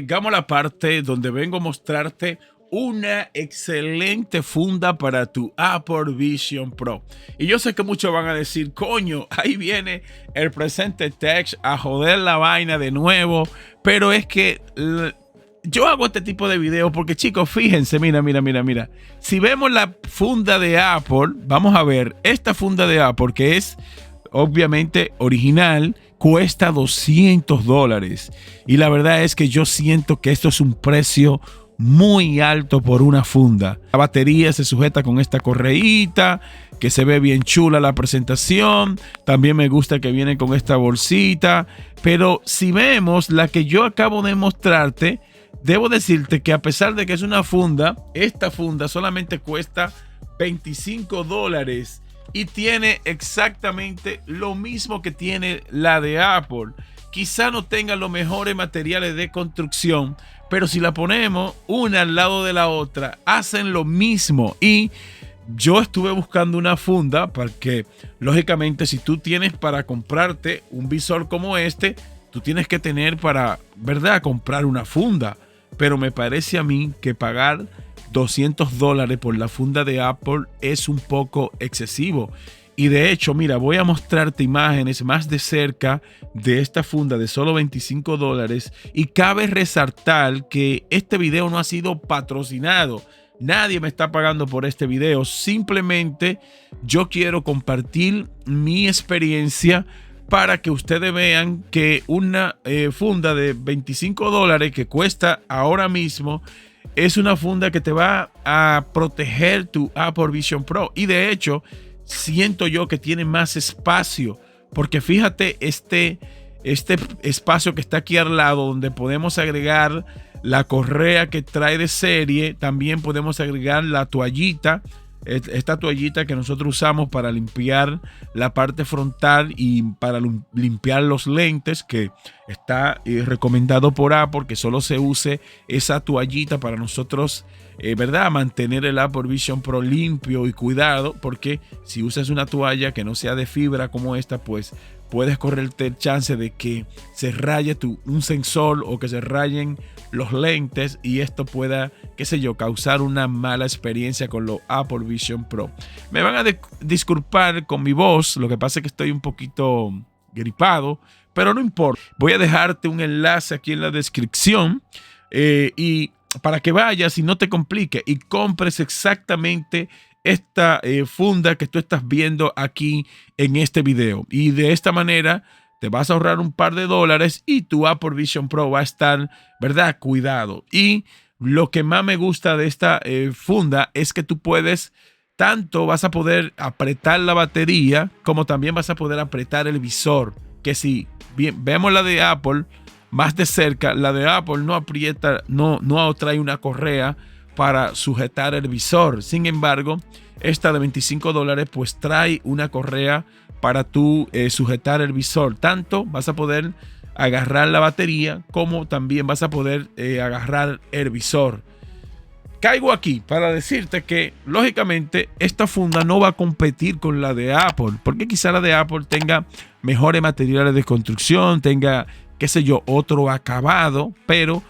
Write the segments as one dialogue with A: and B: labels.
A: Llegamos a la parte donde vengo a mostrarte una excelente funda para tu Apple Vision Pro. Y yo sé que muchos van a decir, coño, ahí viene el presente Tech a joder la vaina de nuevo. Pero es que yo hago este tipo de videos porque, chicos, fíjense, mira. Si vemos la funda de Apple, vamos a ver esta funda de Apple que es obviamente original, cuesta $200. Y la verdad es que yo siento que esto es un precio muy alto por una funda. La batería se sujeta con esta correíta, que se ve bien chula la presentación. También me gusta que viene con esta bolsita. Pero si vemos la que yo acabo de mostrarte, debo decirte que a pesar de que es una funda, esta funda solamente cuesta $25 y tiene exactamente lo mismo que tiene la de Apple. Quizá no tenga los mejores materiales de construcción, pero si la ponemos una al lado de la otra, hacen lo mismo. Y yo estuve buscando una funda porque, lógicamente, si tú tienes para comprarte un visor como este, tú tienes que tener para, ¿verdad?, comprar una funda. Pero me parece a mí que pagar $200 por la funda de Apple es un poco excesivo. Y de hecho, mira, voy a mostrarte imágenes más de cerca de esta funda de solo $25. Y cabe resaltar que este video no ha sido patrocinado. Nadie me está pagando por este video. Simplemente yo quiero compartir mi experiencia para que ustedes vean que una funda de $25 que cuesta ahora mismo es una funda que te va a proteger tu Apple Vision Pro. Y de hecho, siento yo que tiene más espacio, porque fíjate este espacio que está aquí al lado, donde podemos agregar la correa que trae de serie. También podemos agregar la toallita, esta toallita que nosotros usamos para limpiar la parte frontal y para limpiar los lentes, que está recomendado por Apple que solo se use esa toallita para nosotros, ¿verdad?, mantener el Apple Vision Pro limpio y cuidado, porque si usas una toalla que no sea de fibra como esta, pues puedes correrte el chance de que se raye un sensor o que se rayen los lentes y esto pueda, qué sé yo, causar una mala experiencia con los Apple Vision Pro. Me van a disculpar con mi voz, lo que pasa es que estoy un poquito gripado, pero no importa. Voy a dejarte un enlace aquí en la descripción y para que vayas y no te complique y compres exactamente esta funda que tú estás viendo aquí en este video. Y de esta manera te vas a ahorrar un par de dólares y tu Apple Vision Pro va a estar, ¿verdad?, cuidado. Y lo que más me gusta de esta funda es que tú puedes, tanto vas a poder apretar la batería como también vas a poder apretar el visor. Que si bien vemos la de Apple más de cerca, la de Apple no aprieta, no trae una correa para sujetar el visor. Sin embargo, esta de $25 pues trae una correa para tú sujetar el visor. Tanto vas a poder agarrar la batería como también vas a poder agarrar el visor. Caigo aquí para decirte que, lógicamente, esta funda no va a competir con la de Apple, porque quizá la de Apple tenga mejores materiales de construcción, tenga, qué sé yo, otro acabado, pero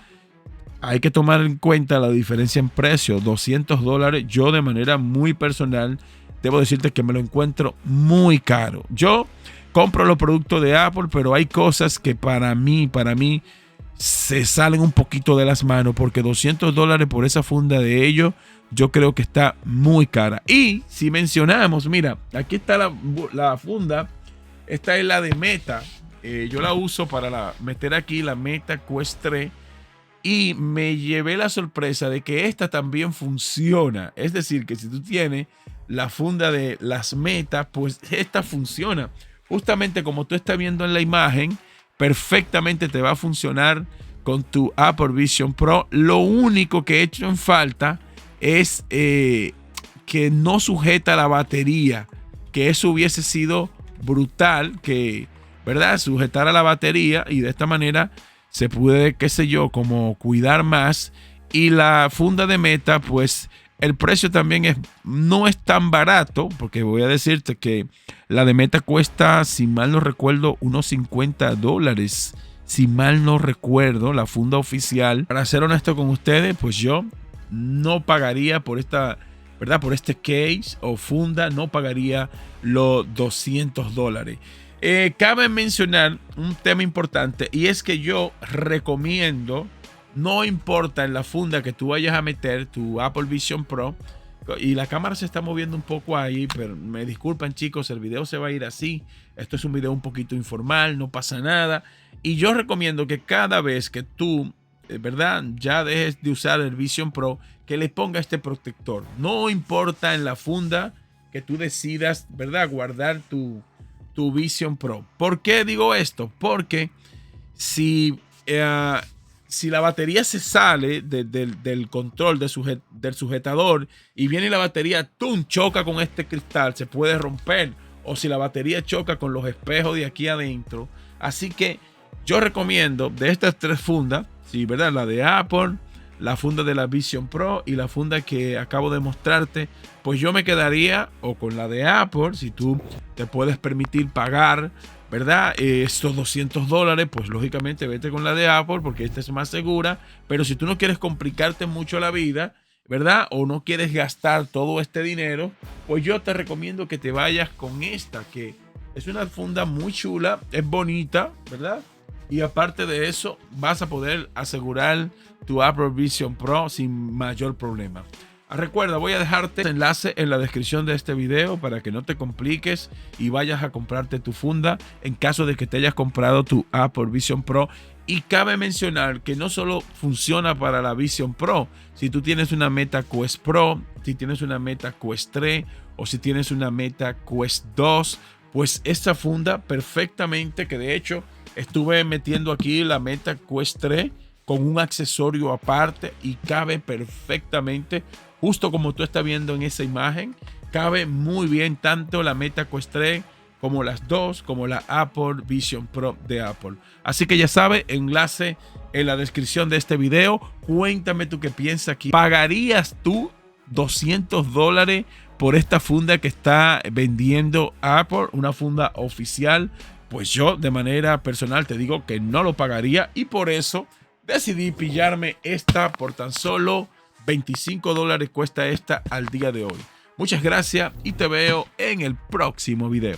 A: hay que tomar en cuenta la diferencia en precio. $200, yo de manera muy personal debo decirte que me lo encuentro muy caro. Yo compro los productos de Apple, pero hay cosas que para mí se salen un poquito de las manos, porque $200 por esa funda de ellos, yo creo que está muy cara. Y si mencionamos, mira, aquí está la funda, esta es la de Meta. Yo la uso para meter aquí la Meta Quest 3. Y me llevé la sorpresa de que esta también funciona. Es decir, que si tú tienes la funda de las Meta, pues esta funciona. Justamente como tú estás viendo en la imagen, perfectamente te va a funcionar con tu Apple Vision Pro. Lo único que he hecho en falta es que no sujeta la batería, que eso hubiese sido brutal, que, ¿verdad?, sujetara la batería y de esta manera se puede, qué sé yo, como cuidar más. Y la funda de Meta, pues el precio también no es tan barato, porque voy a decirte que la de Meta cuesta, si mal no recuerdo, unos $50. si mal no recuerdo, la funda oficial. Para ser honesto con ustedes, pues yo no pagaría por esta, ¿verdad? Por este case o funda, no pagaría los $200. Cabe mencionar un tema importante, y es que yo recomiendo, no importa en la funda que tú vayas a meter tu Apple Vision Pro, y la cámara se está moviendo un poco ahí, pero me disculpan chicos, el video se va a ir así. Esto es un video un poquito informal, no pasa nada. Y yo recomiendo que cada vez que tú, ¿verdad?, ya dejes de usar el Vision Pro, que le ponga este protector. No importa en la funda que tú decidas, ¿verdad?, guardar tu Vision Pro. ¿Por qué digo esto? Porque si la batería se sale del control del sujetador y viene la batería, ¡tum!, choca con este cristal, se puede romper. O si la batería choca con los espejos de aquí adentro. Así que yo recomiendo de estas tres fundas, sí, ¿verdad?, la de Apple, la funda de la Vision Pro y la funda que acabo de mostrarte, pues yo me quedaría o con la de Apple. Si tú te puedes permitir pagar, ¿verdad?, estos $200, pues lógicamente vete con la de Apple porque esta es más segura. Pero si tú no quieres complicarte mucho la vida, ¿verdad?, o no quieres gastar todo este dinero, pues yo te recomiendo que te vayas con esta, que es una funda muy chula, es bonita, ¿verdad? Y aparte de eso, vas a poder asegurar tu Apple Vision Pro sin mayor problema. Recuerda, voy a dejarte el enlace en la descripción de este video para que no te compliques y vayas a comprarte tu funda en caso de que te hayas comprado tu Apple Vision Pro. Y cabe mencionar que no solo funciona para la Vision Pro. Si tú tienes una Meta Quest Pro, si tienes una Meta Quest 3 o si tienes una Meta Quest 2, pues esta funda perfectamente, que de hecho estuve metiendo aquí la Meta Quest 3 con un accesorio aparte y cabe perfectamente, justo como tú estás viendo en esa imagen. Cabe muy bien tanto la Meta Quest 3 como las dos, como la Apple Vision Pro de Apple. Así que ya sabes, enlace en la descripción de este video. Cuéntame tú qué piensas aquí. ¿Pagarías tú $200 por esta funda que está vendiendo Apple, una funda oficial? Pues yo de manera personal te digo que no lo pagaría, y por eso decidí pillarme esta por tan solo $25 cuesta esta al día de hoy. Muchas gracias y te veo en el próximo video.